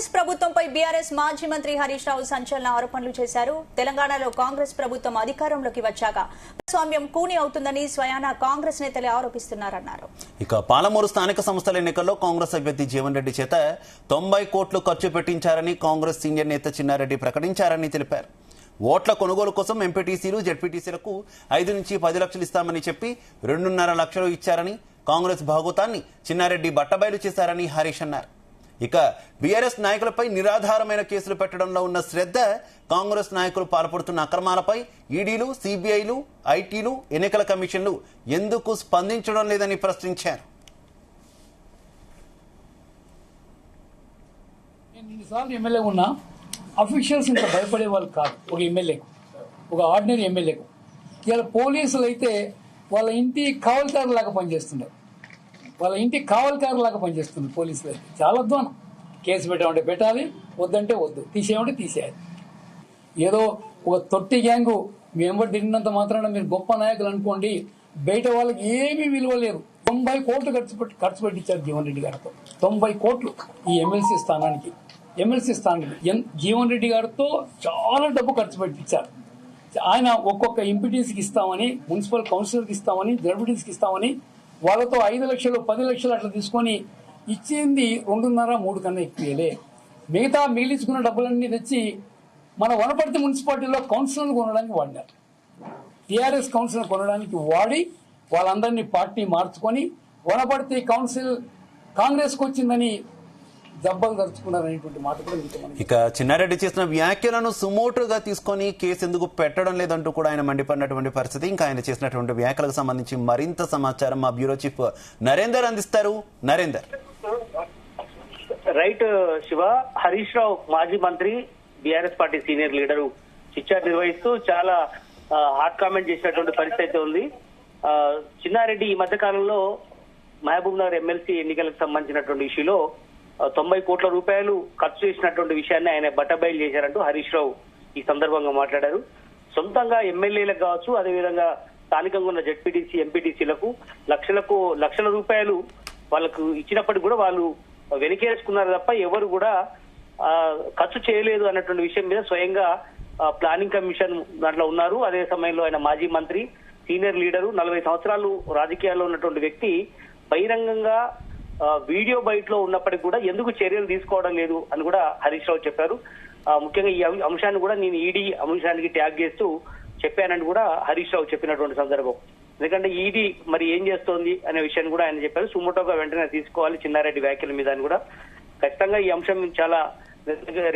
కాంగ్రెస్ ప్రభుత్వంపై బీఆర్ఎస్ మాజీ మంత్రి హరీష్ రావు సంచలన ఆరోపణలు చేశారు. తెలంగాణలో కాంగ్రెస్ ప్రభుత్వం అధికారంలోకి వచ్చాక ప్రజాస్వామ్యం కూని అవుతుందని స్వయానా కాంగ్రెస్ నేతలే ఆరోపిస్తున్నారన్నారు. ఇక పాలమూరు స్థానిక సంస్థల ఎన్నికల్లో కాంగ్రెస్ అభ్యర్థి జీవన్ రెడ్డి చేత 90 కోట్లు ఖర్చు పెట్టించారని కాంగ్రెస్ సీనియర్ నేత చిన్నారెడ్డి ప్రకటించారని తెలిపారు. ఓట్ల కొనుగోలు కోసం ఎంపీటీసీలు జెడ్పీటీసీలకు 5 నుంచి 10 లక్షలు ఇస్తామని చెప్పి 2.5 లక్షలు ఇచ్చారని కాంగ్రెస్ భాగోతాన్ని చిన్నారెడ్డి బట్టబయలు చేశారని హరీష్ అన్నారు. ఇక బీఆర్ఎస్ నాయకులపై నిరాధారమైన కేసులు పెట్టడంలో ఉన్న శ్రద్ధ, కాంగ్రెస్ నాయకులు పాల్పడుతున్న అక్రమాలపై ఈడీలు, సిబిఐలు, ఐటీలు, ఎన్నికల కమిషన్లు ఎందుకు స్పందించడం లేదని ప్రశ్నించారు. ఎమ్మెల్యే ఉన్నా అఫీషియల్స్ ఇంత భయపడే వాళ్ళు కాదు. ఒక ఎమ్మెల్యేకు, ఒక ఆర్డినరీ ఎమ్మెల్యేకు ఇలా పోలీసులు అయితే వాళ్ళ ఇంటి కావలిదారులాగా పనిచేస్తున్నారు. వాళ్ళ ఇంటి కావలిదారులాగా పనిచేస్తున్నారు పోలీసులు అయితే. చాలా అధ్వానం. కేసు పెట్టామంటే పెట్టాలి, వద్దంటే వద్దు, తీసేయమంటే తీసేయాలి. ఏదో ఒక తొట్టి గ్యాంగు మీ వెంబడి తిరిగినంత మాత్రాన మీరు గొప్ప నాయకులు అనుకోండి, బయట వాళ్ళకి ఏమీ విలువ లేదు. 90 కోట్లు ఖర్చు పెట్టించారు జీవన్ రెడ్డి గారితో. 90 కోట్లు ఈ ఎమ్మెల్సీ స్థానానికి జీవన్ రెడ్డి గారితో చాలా డబ్బు ఖర్చు పెట్టించారు. ఆయన ఒక్కొక్క ఎంపీటీసీకి ఇస్తామని, మున్సిపల్ కౌన్సిలర్కి ఇస్తామని, జడ్పీటీసీకి ఇస్తామని వాళ్ళతో 5 లక్షలు 10 లక్షలు అట్లా తీసుకొని ఇచ్చింది 2.5-3 కన్నా ఎక్కువలే. మిగతా మిగిలించుకున్న డబ్బులన్నీ తెచ్చి మన వనపర్తి మున్సిపాలిటీలో కౌన్సిలర్లు కొనడానికి వాడినారు. టీఆర్ఎస్ కౌన్సిలర్ కొనడానికి వాడి వాళ్ళందరినీ పార్టీ మార్చుకొని వనపర్తి కౌన్సిల్ కాంగ్రెస్కి వచ్చిందని దెబ్బలు దర్చుకున్నారనేటువంటి మాట కూడా. ఇక చిన్నారెడ్డి చేసిన వ్యాఖ్యలను సుమోటుగా తీసుకొని కేసు ఎందుకు పెట్టడం లేదంటూ కూడా ఆయన మండిపడినటువంటి పరిస్థితి. ఇంకా ఆయన చేసినటువంటి వ్యాఖ్యలకు సంబంధించి మరింత సమాచారం మా బ్యూరో చీఫ్ నరేందర్ అందిస్తారు. నరేందర్. రైట్ శివ. హరీష్ రావు మాజీ మంత్రి, BRS party senior leader chitchat నిర్వహిస్తూ చాలా హాట్ కామెంట్ చేసినటువంటి పరిస్థితి అయితే ఉంది. చిన్నారెడ్డి ఈ మధ్య కాలంలో మహబూబ్ నగర్ ఎమ్మెల్సీ ఎన్నికలకు సంబంధించినటువంటి ఇష్యూలో 90 కోట్ల రూపాయలు ఖర్చు చేసినటువంటి విషయాన్ని ఆయన బట్టబయలు చేశారంటూ హరీష్ రావు ఈ సందర్భంగా మాట్లాడారు. సొంతంగా ఎమ్మెల్యేలకు కావచ్చు, అదేవిధంగా స్థానికంగా ఉన్న జెడ్పీటీసీ, ఎంపీటీసీలకు లక్షల రూపాయలు వాళ్ళకు ఇచ్చినప్పటికీ కూడా వాళ్ళు వెనకేసుకున్నారు తప్ప ఎవరు కూడా ఖర్చు చేయలేదు అన్నటువంటి విషయం మీద స్వయంగా ప్లానింగ్ కమిషన్ దాంట్లో ఉన్నారు. అదే సమయంలో ఆయన మాజీ మంత్రి, సీనియర్ లీడరు, 40 సంవత్సరాలు రాజకీయాల్లో ఉన్నటువంటి వ్యక్తి బహిరంగంగా వీడియో బయటలో ఉన్నప్పటికీ కూడా ఎందుకు చర్యలు తీసుకోవడం లేదు అని కూడా హరీష్ రావు చెప్పారు. ముఖ్యంగా ఈ అంశాన్ని కూడా నేను ఈడీ అంశానికి ట్యాగ్ చేస్తూ చెప్పానని కూడా హరీష్ రావు చెప్పినటువంటి సందర్భం. ఎందుకంటే ఈడీ మరి ఏం చేస్తోంది అనే విషయాన్ని కూడా ఆయన చెప్పారు. సుమోటోగా వెంటనే తీసుకోవాలి చిన్నారెడ్డి వ్యాఖ్యల మీద అని కూడా. ఖచ్చితంగా ఈ అంశం చాలా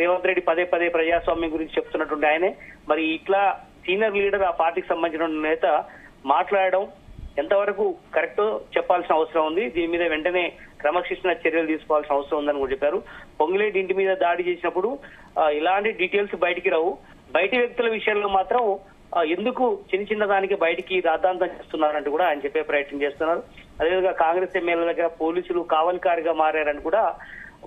రేవంత్ రెడ్డి పదే ప్రజాస్వామ్యం గురించి చెప్తున్నటువంటి ఆయనే మరి ఇట్లా సీనియర్ లీడర్, ఆ పార్టీకి సంబంధించిన నేత మాట్లాడడం ఎంతవరకు కరెక్ట్ చెప్పాల్సిన అవసరం ఉంది. దీని మీద వెంటనే క్రమశిక్షణ చర్యలు తీసుకోవాల్సిన అవసరం ఉందని కూడా చెప్పారు. పొంగులేటి ఇంటి మీద దాడి చేసినప్పుడు ఇలాంటి డీటెయిల్స్ బయటికి రావు. బయటి వ్యక్తుల విషయంలో మాత్రం ఎందుకు చిన్న దానికి బయటికి రాద్ధాంతం చేస్తున్నారంటూ కూడా ఆయన చెప్పే ప్రయత్నం చేస్తున్నారు. అదేవిధంగా కాంగ్రెస్ ఎమ్మెల్యేల దగ్గర పోలీసులు కావలికారిగా మారారని కూడా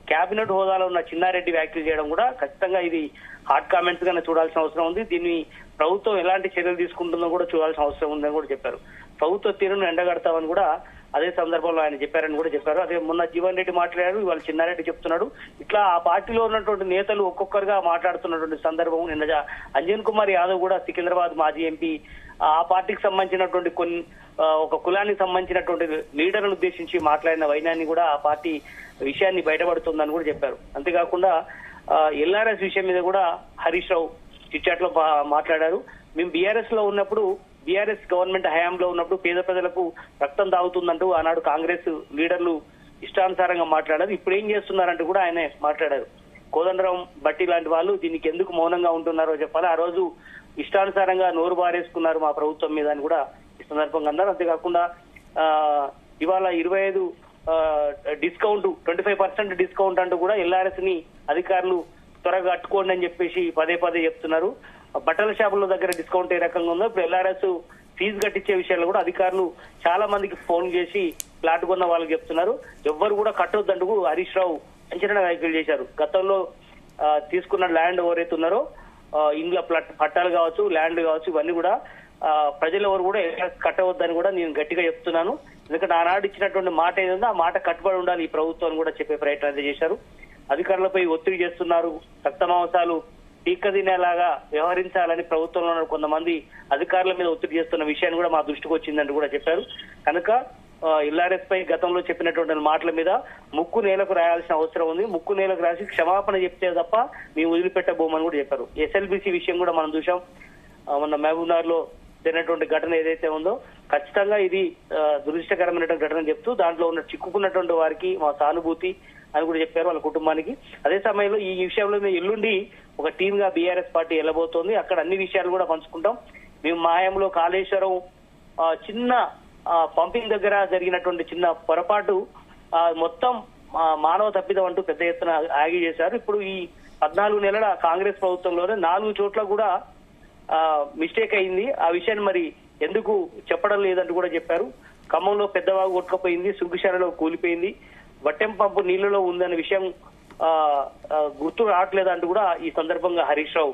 కేబినెట్ హోదాలో ఉన్న చిన్నారెడ్డి వ్యాఖ్యలు చేయడం కూడా ఖచ్చితంగా ఇది హాట్ కామెంట్స్ గానే చూడాల్సిన అవసరం ఉంది. దీన్ని ప్రభుత్వం ఎలాంటి చర్యలు తీసుకుంటుందో కూడా చూడాల్సిన అవసరం ఉందని కూడా చెప్పారు. ప్రభుత్వ తీరును ఎండగడతామని కూడా అదే సందర్భంలో ఆయన చెప్పారని కూడా చెప్పారు. అదే మొన్న జీవన్ రెడ్డి మాట్లాడారు, ఇవాళ చిన్నారెడ్డి చెప్తున్నాడు. ఇట్లా ఆ పార్టీలో ఉన్నటువంటి నేతలు ఒక్కొక్కరుగా మాట్లాడుతున్నటువంటి సందర్భం. నిన్న అంజన్ కుమార్ యాదవ్ కూడా సికింద్రాబాద్ మాజీ ఎంపీ ఆ పార్టీకి సంబంధించినటువంటి ఒక కులానికి సంబంధించినటువంటి లీడర్లను ఉద్దేశించి మాట్లాడిన వైనాన్ని కూడా ఆ పార్టీ విషయాన్ని బయటపడుతుందని కూడా చెప్పారు. అంతేకాకుండా ఎల్ఆర్ఎస్ విషయం మీద కూడా హరీష్ రావు చిట్చాట్ లో మాట్లాడారు. మేము బీఆర్ఎస్ లో ఉన్నప్పుడు, బీఆర్ఎస్ గవర్నమెంట్ హయాంలో ఉన్నప్పుడు పేద ప్రజలకు రక్తం తాగుతుందంటూ ఆనాడు కాంగ్రెస్ లీడర్లు ఇష్టానుసారంగా మాట్లాడారు. ఇప్పుడు ఏం చేస్తున్నారంటూ కూడా ఆయన మాట్లాడారు. కోదండరాం భట్టి లాంటి వాళ్ళు దీనికి ఎందుకు మౌనంగా ఉంటున్నారో చెప్పాలి. ఆ రోజు ఇష్టానుసారంగా నోరు బారేసుకున్నారు మా ప్రభుత్వం మీద అని కూడా ఈ సందర్భంగా అన్నారు. అంతేకాకుండా ఇవాళ 25 డిస్కౌంట్, 25% డిస్కౌంట్ అంటూ కూడా ఎల్ఆర్ఎస్ ని అధికారులు త్వరగా కట్టుకోండి అని చెప్పేసి పదే చెప్తున్నారు. బట్టల షాపుల దగ్గర డిస్కౌంట్ ఏ రకంగా ఉందో ఇప్పుడు ఎల్ఆర్ఎస్ ఫీజు కట్టించే విషయాల్లో కూడా అధికారులు చాలా మందికి ఫోన్ చేసి ప్లాట్ కొన్న వాళ్ళకి చెప్తున్నారు. ఎవ్వరు కూడా కట్టొద్దంటూ హరీష్ రావు అంచనా వ్యాఖ్యలు చేశారు. గతంలో తీసుకున్న ల్యాండ్ ఎవరైతే ఉన్నారో ఇంట్లో పట్టాలు కావచ్చు, ల్యాండ్ కావచ్చు, ఇవన్నీ కూడా ప్రజలు ఎవరు కూడా కట్టవద్దని కూడా నేను గట్టిగా చెప్తున్నాను. ఎందుకంటే ఆనాడు ఇచ్చినటువంటి మాట ఏదైందో ఆ మాట కట్టుబడి ఉండాలి ఈ ప్రభుత్వాన్ని కూడా చెప్పే ప్రయత్నం అయితే చేశారు. అధికారులపై ఒత్తిడి చేస్తున్నారు, రక్తమాంసాలు పీక్కదినేలాగా వ్యవహరించాలని ప్రభుత్వంలో ఉన్న కొంతమంది అధికారుల మీద ఒత్తిడి చేస్తున్న విషయాన్ని కూడా మా దృష్టికి వచ్చిందని కూడా చెప్పారు. కనుక ఎల్ఆర్ఎస్ పై గతంలో చెప్పినటువంటి మాటల మీద ముక్కు నేలకు రాయాల్సిన అవసరం ఉంది. ముక్కు నేలకు రాసి క్షమాపణ చెప్తే తప్ప మేము వదిలిపెట్టబోమని కూడా చెప్పారు. ఎస్ఎల్బిసి విషయం కూడా మనం చూసాం. మొన్న మహబూబ్నగర్ లో జరిగినటువంటి ఘటన ఏదైతే ఉందో ఖచ్చితంగా ఇది దురదృష్టకరమైనటువంటి ఘటన చెప్తూ దాంట్లో ఉన్న చిక్కుకున్నటువంటి వారికి మా సానుభూతి అని కూడా చెప్పారు, వాళ్ళ కుటుంబానికి. అదే సమయంలో ఈ విషయంలో ఎల్లుండి ఒక టీమ్ గా బీఆర్ఎస్ పార్టీ వెళ్ళబోతోంది. అక్కడ అన్ని విషయాలు కూడా పంచుకుంటాం. మేము మాయంలో కాళేశ్వరం చిన్న పంపింగ్ దగ్గర జరిగినటువంటి చిన్న పొరపాటు మొత్తం మానవ తప్పిదం అంటూ పెద్ద ఎత్తున ఆగి చేశారు. ఇప్పుడు ఈ 14 నెలల కాంగ్రెస్ ప్రభుత్వంలోనే 4 చోట్ల కూడా మిస్టేక్ అయింది. ఆ విషయాన్ని మరి ఎందుకు చెప్పడం లేదంటూ కూడా చెప్పారు. ఖమ్మంలో పెద్దవాగు కొట్టుకపోయింది, సుంకుశాలలో కూలిపోయింది, వట్టెం పంపు నీళ్లలో ఉందనే విషయం గుర్తు రావట్లేదంటూ కూడా ఈ సందర్భంగా హరీష్ రావు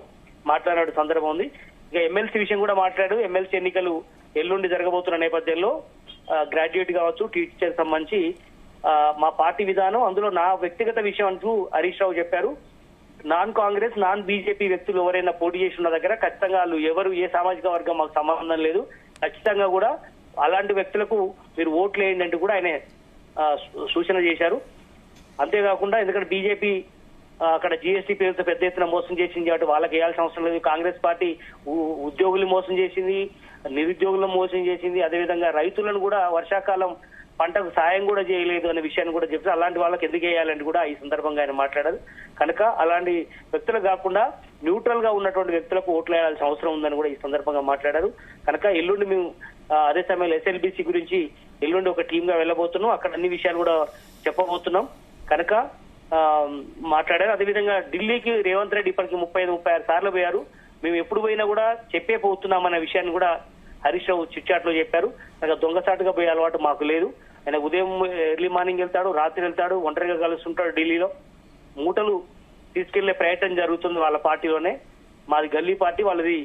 మాట్లాడిన సందర్భం ఉంది. ఇక ఎమ్మెల్సీ విషయం కూడా మాట్లాడారు. ఎమ్మెల్సీ ఎన్నికలు ఎల్లుండి జరగబోతున్న నేపథ్యంలో గ్రాడ్యుయేట్ కావచ్చు, టీచర్ సంబంధించి మా పార్టీ విధానం, అందులో నా వ్యక్తిగత విషయం అంటూ హరీష్ రావు చెప్పారు. నాన్ కాంగ్రెస్ నాన్ బీజేపీ వ్యక్తులు ఎవరైనా పోటీ చేసి ఉన్న దగ్గర ఖచ్చితంగా వాళ్ళు ఎవరు ఏ సామాజిక వర్గం మాకు సంబంధం లేదు, ఖచ్చితంగా కూడా అలాంటి వ్యక్తులకు మీరు ఓట్లు వేయండి అంటూ కూడా ఆయన సూచన చేశారు. అంతేకాకుండా ఎందుకంటే బీజేపీ అక్కడ జీఎస్టీ పేరుతో పెద్ద ఎత్తున మోసం చేసింది కాబట్టి వాళ్ళకి వేయాల్సిన అవసరం లేదు. కాంగ్రెస్ పార్టీ ఉద్యోగులు మోసం చేసింది, నిరుద్యోగులను మోసం చేసింది, అదేవిధంగా రైతులను కూడా వర్షాకాలం పంటకు సాయం కూడా చేయలేదు అనే విషయాన్ని కూడా చెప్తే అలాంటి వాళ్ళకి ఎందుకు వేయాలని కూడా ఈ సందర్భంగా ఆయన మాట్లాడారు. కనుక అలాంటి వ్యక్తులు కాకుండా న్యూట్రల్ గా ఉన్నటువంటి వ్యక్తులకు ఓట్లు వేయాల్సిన అవసరం ఉందని కూడా ఈ సందర్భంగా మాట్లాడారు. కనుక ఎల్లుండి మేము అదే సమయంలో ఎస్ఎల్బిసి గురించి ఎల్లుండి ఒక టీమ్ గా వెళ్ళబోతున్నాం, అక్కడ అన్ని విషయాలు కూడా చెప్పబోతున్నాం కనుక మాట్లాడారు. అదేవిధంగా ఢిల్లీకి రేవంత్ రెడ్డి ఇప్పటికి 35-36 సార్లు పోయారు. మేము ఎప్పుడు పోయినా కూడా చెప్పే పోతున్నామన్న విషయాన్ని కూడా హరీష్ రావు చిట్చాట్లో చెప్పారు. దొంగసాటుగా పోయే అలవాటు మాకు లేదు. ఆయన ఉదయం ఎర్లీ మార్నింగ్ వెళ్తాడు, రాత్రి వెళ్తాడు, ఒంటరిగా కలుస్తుంటాడు. ఢిల్లీలో మూటలు తీసుకెళ్లే ప్రయత్నం జరుగుతుంది వాళ్ళ పార్టీలోనే. మాది గల్లీ పార్టీ, వాళ్ళది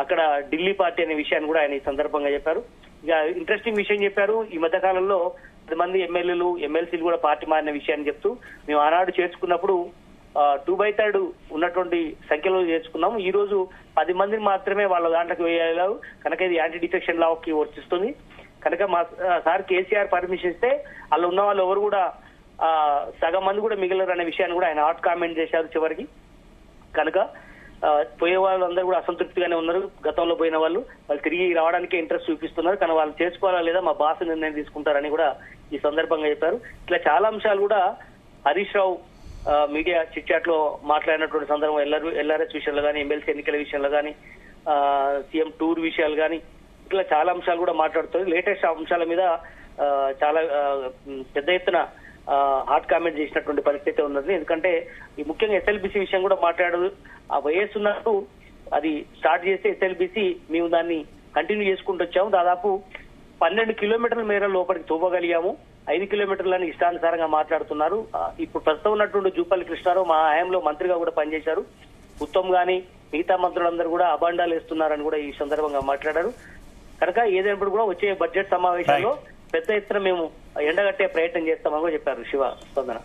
అక్కడ ఢిల్లీ పార్టీ అనే విషయాన్ని కూడా ఆయన ఈ సందర్భంగా చెప్పారు. ఇక ఇంట్రెస్టింగ్ విషయం చెప్పారు. ఈ మధ్య కాలంలో 10 మంది ఎమ్మెల్యేలు ఎమ్మెల్సీలు కూడా పార్టీ మారిన విషయాన్ని చెప్తూ మేము ఆనాడు చేర్చుకున్నప్పుడు 2/3 ఉన్నటువంటి సంఖ్యలో చేర్చుకున్నాం. ఈ రోజు 10 మందిని మాత్రమే వాళ్ళ దాంట్లోకి వేయాలి కనుక ఇది యాంటీ డిఫెక్షన్ లాకి వర్తిస్తుంది. కనుక మా సార్ కేసీఆర్ పర్మిషన్ ఇస్తే వాళ్ళు ఉన్న వాళ్ళు ఎవరు కూడా సగం మంది కూడా మిగిలరు అనే విషయాన్ని కూడా ఆయన హాట్ కామెంట్ చేశారు చివరికి. కనుక పోయే వాళ్ళందరూ కూడా అసంతృప్తిగానే ఉన్నారు. గతంలో పోయిన వాళ్ళు తిరిగి రావడానికి ఇంట్రెస్ట్ చూపిస్తున్నారు. కానీ వాళ్ళు చేసుకోవాలా లేదా మా బాస్ నిర్ణయం తీసుకుంటారని కూడా ఈ సందర్భంగా చెప్పారు. ఇట్లా చాలా అంశాలు కూడా Harish Rao media chit chat లో మాట్లాడినటువంటి సందర్భం ఎల్ఆర్ఎస్ విషయంలో కానీ, ఎమ్మెల్సీ ఎన్నికల విషయంలో కానీ, సీఎం టూర్ విషయాలు కానీ ఇట్లా చాలా అంశాలు కూడా మాట్లాడుతుంది. లేటెస్ట్ అంశాల మీద చాలా పెద్ద ఎత్తున హాట్ కామెంట్ చేసినటువంటి పరిస్థితి ఉన్నది. ఎందుకంటే ఈ ముఖ్యంగా ఎస్ఎల్బిసి విషయం కూడా మాట్లాడదు. ఆ వయస్సు ఉన్నట్టు అది స్టార్ట్ చేస్తే ఎస్ఎల్బిసి మేము దాన్ని కంటిన్యూ చేసుకుంటూ వచ్చాము. దాదాపు 12 కిలోమీటర్ల మేర లోపలికి తోపగలిగాము. 5 కిలోమీటర్లని ఇష్టానుసారంగా మాట్లాడుతున్నారు. ఇప్పుడు ప్రస్తుతం ఉన్నటువంటి జూపల్లి కృష్ణారావు మా హయాంలో మంత్రిగా కూడా పనిచేశారు. ఉత్తమ్ గాని మిగతా మంత్రులందరూ కూడా అబాండాలు వేస్తున్నారని కూడా ఈ సందర్భంగా మాట్లాడారు. కనుక ఏదైనప్పుడు కూడా వచ్చే బడ్జెట్ సమావేశంలో పెద్ద ఎత్తున మేము ఎండగట్టే ప్రయత్నం చేస్తామని కూడా చెప్పారు శివ స్పందన.